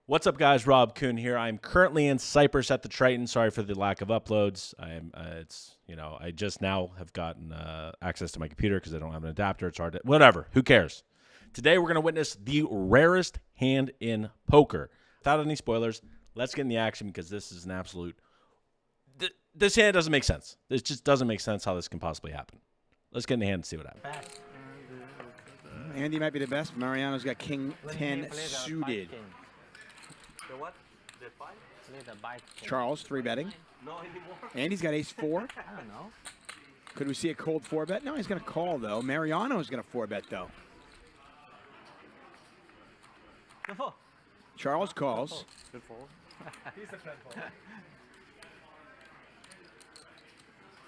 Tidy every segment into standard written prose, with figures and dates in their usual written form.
What's up, guys? Rob Kuhn here. I'm currently in Cyprus at the Triton. Sorry for the lack of uploads. I just now have gotten access to my computer because I don't have an adapter. It's hard to, whatever. Who cares? Today we're going to witness the rarest hand in poker. Without any spoilers, let's get in the action because this is an absolute. This hand doesn't make sense. This just doesn't make sense how this can possibly happen. Let's get in the hand and see what happens. Andy might be the best. Mariano's got King 10 suited. The what? The five? Charles, 3-betting. Andy's got ace 4. I don't know. Could we see a cold 4-bet? No, he's going to call, though. Mariano's going to 4-bet, though. Good fold. Charles calls. Good fold. He's a fan fold.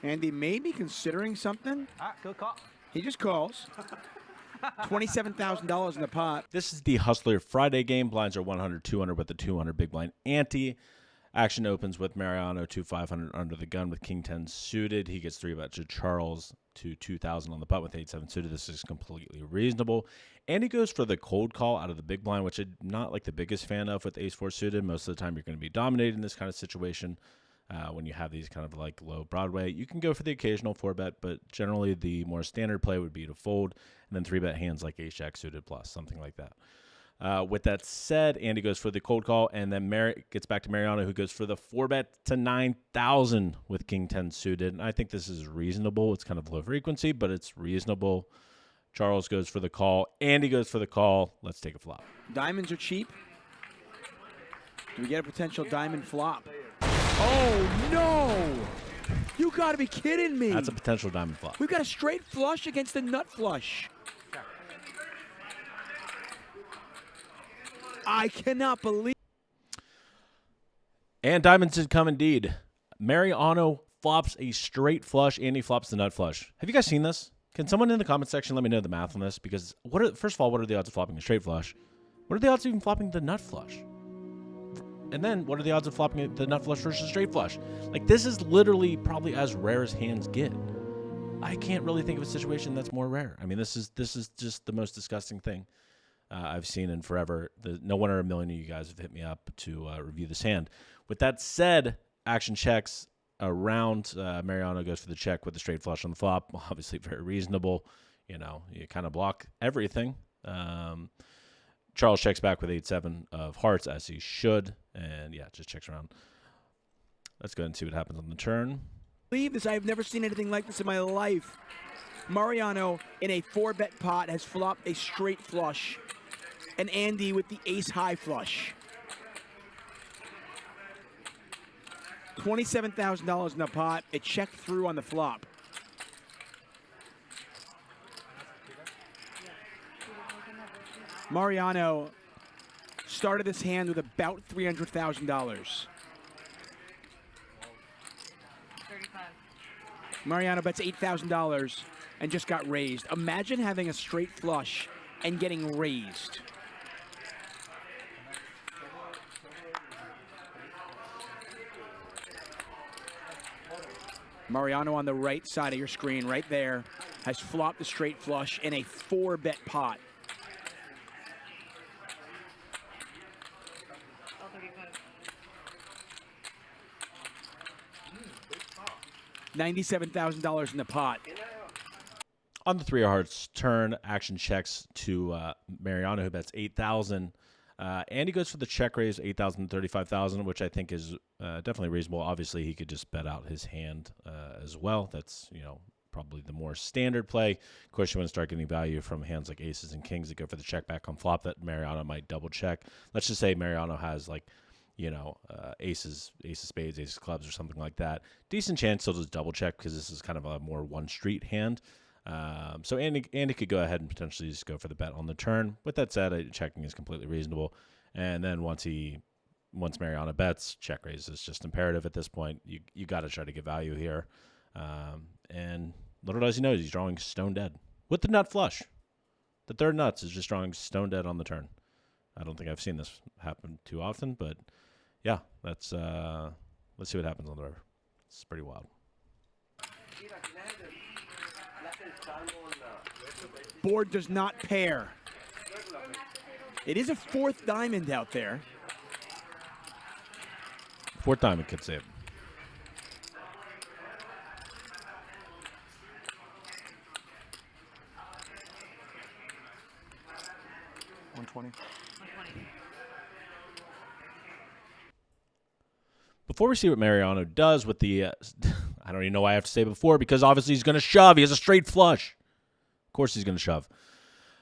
Andy may be considering something. Good call. He just calls. $27,000 in the pot. This is the Hustler Friday game. Blinds are 100, 200 with the 200 big blind ante. Action opens with Mariano to 500 under the gun with King 10 suited. He gets 3-bet to Charles to 2,000 on the putt with 8-7 suited. This is completely reasonable. And he goes for the cold call out of the big blind, which I'm not like the biggest fan of with ace-4 suited. Most of the time you're going to be dominated in this kind of situation. When you have these kind of like low Broadway, you can go for the occasional 4-bet, but generally the more standard play would be to fold and then 3-bet hands like ace-jack suited plus, something like that. With that said, Andy goes for the cold call, and then gets back to Mariano, who goes for the 4-bet to 9,000 with King 10 suited. And I think this is reasonable. It's kind of low frequency, but it's reasonable. Charles goes for the call. Andy goes for the call. Let's take a flop. Diamonds are cheap. Do we get a potential diamond flop? Oh, no! You got to be kidding me. That's a potential diamond flop. We've got a straight flush against a nut flush. I cannot believe. And diamonds did come indeed. Mariano flops a straight flush. Andy flops the nut flush. Have you guys seen this? Can someone in the comment section let me know the math on this? Because first of all, what are the odds of flopping a straight flush? What are the odds of even flopping the nut flush? And then what are the odds of flopping the nut flush versus straight flush? Like, this is literally probably as rare as hands get. I can't really think of a situation that's more rare. I mean, this is just the most disgusting thing I've seen in forever. No one or a million of you guys have hit me up to review this hand. With that said, action checks around. Mariano goes for the check with the straight flush on the flop. Obviously very reasonable. You know, you kind of block everything. Charles checks back with 8-7 of hearts, as he should. And, yeah, just checks around. Let's go and see what happens on the turn. Believe this. I have never seen anything like this in my life. Mariano in a 4-bet pot has flopped a straight flush. And Andy with the ace-high flush. $27,000 in the pot. It checked through on the flop. Mariano started this hand with about $300,000. Mariano bets $8,000 and just got raised. Imagine having a straight flush and getting raised. Mariano on the right side of your screen, right there, has flopped a straight flush in a 4-bet pot. $97,000 in the pot. On the 3 of hearts turn, action checks to Mariano, who bets 8,000. Andy goes for the check raise, 8,000 to 35,000, which I think is definitely reasonable. Obviously, he could just bet out his hand as well. That's, probably the more standard play. Of course, you want to start getting value from hands like aces and kings that go for the check back on flop that Mariano might double check. Let's just say Mariano has like, aces of spades, aces of clubs, or something like that. Decent chance he'll just double check because this is kind of a more one street hand. So Andy could go ahead and potentially just go for the bet on the turn. With that said, checking is completely reasonable. And then once Mariano bets, check raise is just imperative at this point. You got to try to get value here. And little does he know, he's drawing stone dead with the nut flush. The third nuts is just drawing stone dead on the turn. I don't think I've seen this happen too often, but yeah, let's see what happens on the river. It's pretty wild. Board does not pair. It is a 4th diamond out there. Fourth diamond could save. 120. Before we see what Mariano does with the, I don't even know why I have to say before, because obviously he's going to shove. He has a straight flush. Of course he's going to shove.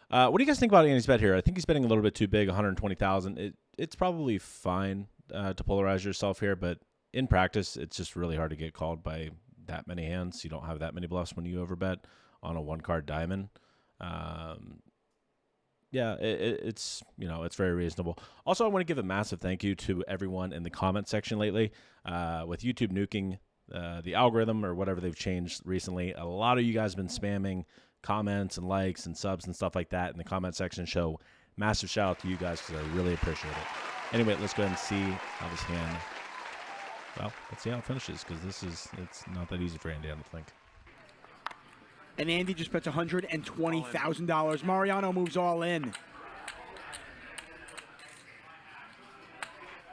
What do you guys think about Andy's bet here? I think he's betting a little bit too big, 120,000. It's probably fine to polarize yourself here, but in practice, it's just really hard to get called by that many hands. You don't have that many bluffs when you overbet on a one-card diamond. Yeah, it's it's very reasonable. Also, I want to give a massive thank you to everyone in the comment section lately. With YouTube nuking the algorithm or whatever they've changed recently, a lot of you guys have been spamming comments and likes and subs and stuff like that in the comment section. So massive shout out to you guys because I really appreciate it. Anyway, let's go ahead and see how this hand. Well, let's see how it finishes because it's not that easy for Andy, I don't think. And Andy just bets $120,000. Mariano moves all in.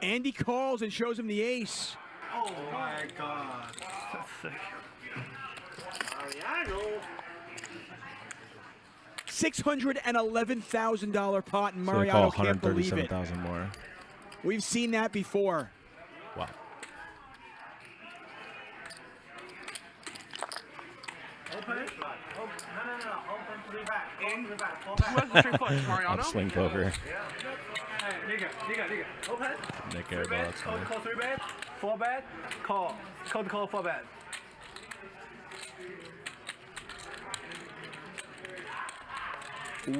Andy calls and shows him the ace. Oh my God. Mariano. $611,000 pot, and So they Mariano call can't believe it. 137,000 more. We've seen that before. Wow. Open. Oh, no. Open 3 back. In 3 back. 4 back. I'll swing poker. Hey, nigga. Open. Nick airball. That's Call funny. 3 bet. 4 bet. Call 4 bet.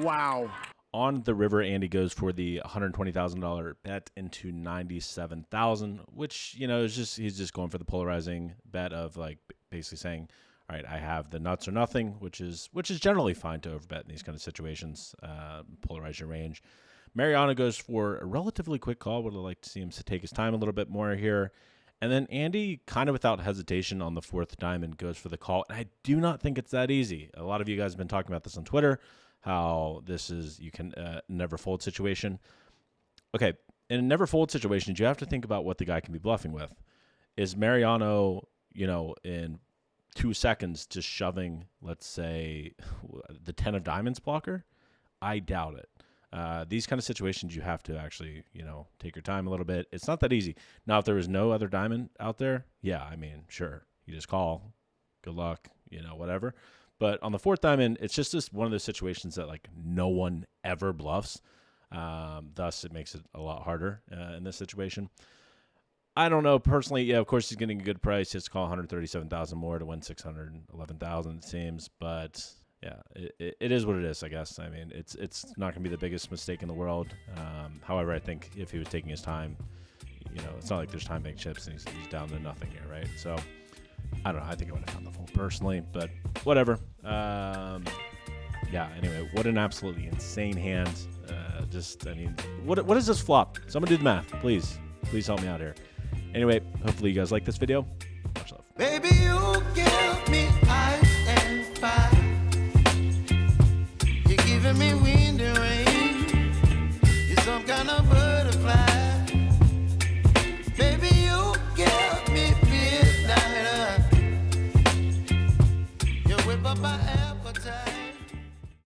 Wow. On the river, Andy goes for the $120,000 bet into 97,000, which is just he's just going for the polarizing bet of like basically saying, all right, I have the nuts or nothing, which is generally fine to overbet in these kind of situations. Polarize your range. Mariano goes for a relatively quick call. Would have liked to see him to take his time a little bit more here. And then Andy, kind of without hesitation on the fourth diamond, goes for the call. And I do not think it's that easy. A lot of you guys have been talking about this on Twitter, how this is you can never fold situation. Okay, in a never fold situation, you have to think about what the guy can be bluffing with. Is Mariano, in 2 seconds just shoving, let's say, the 10 of diamonds blocker? I doubt it. These kind of situations, you have to actually, take your time a little bit. It's not that easy. Now, if there was no other diamond out there, yeah, I mean, sure, you just call. Good luck, whatever. But on the fourth diamond, it's just one of those situations that, like, no one ever bluffs. Thus, it makes it a lot harder in this situation. I don't know. Personally, yeah, of course, he's getting a good price. He has to call $137,000 more to win $611,000, it seems. But, yeah, it is what it is, I guess. I mean, it's not going to be the biggest mistake in the world. However, I think if he was taking his time, it's not like there's time bank chips and he's down to nothing here, right? So, I don't know. I think I would have found the fold personally, but whatever. Yeah, anyway, what an absolutely insane hand. What is this flop? Someone do the math, please. Please help me out here. Anyway, hopefully you guys like this video. Much love. Baby, you give me ice and fire. You're giving me wind and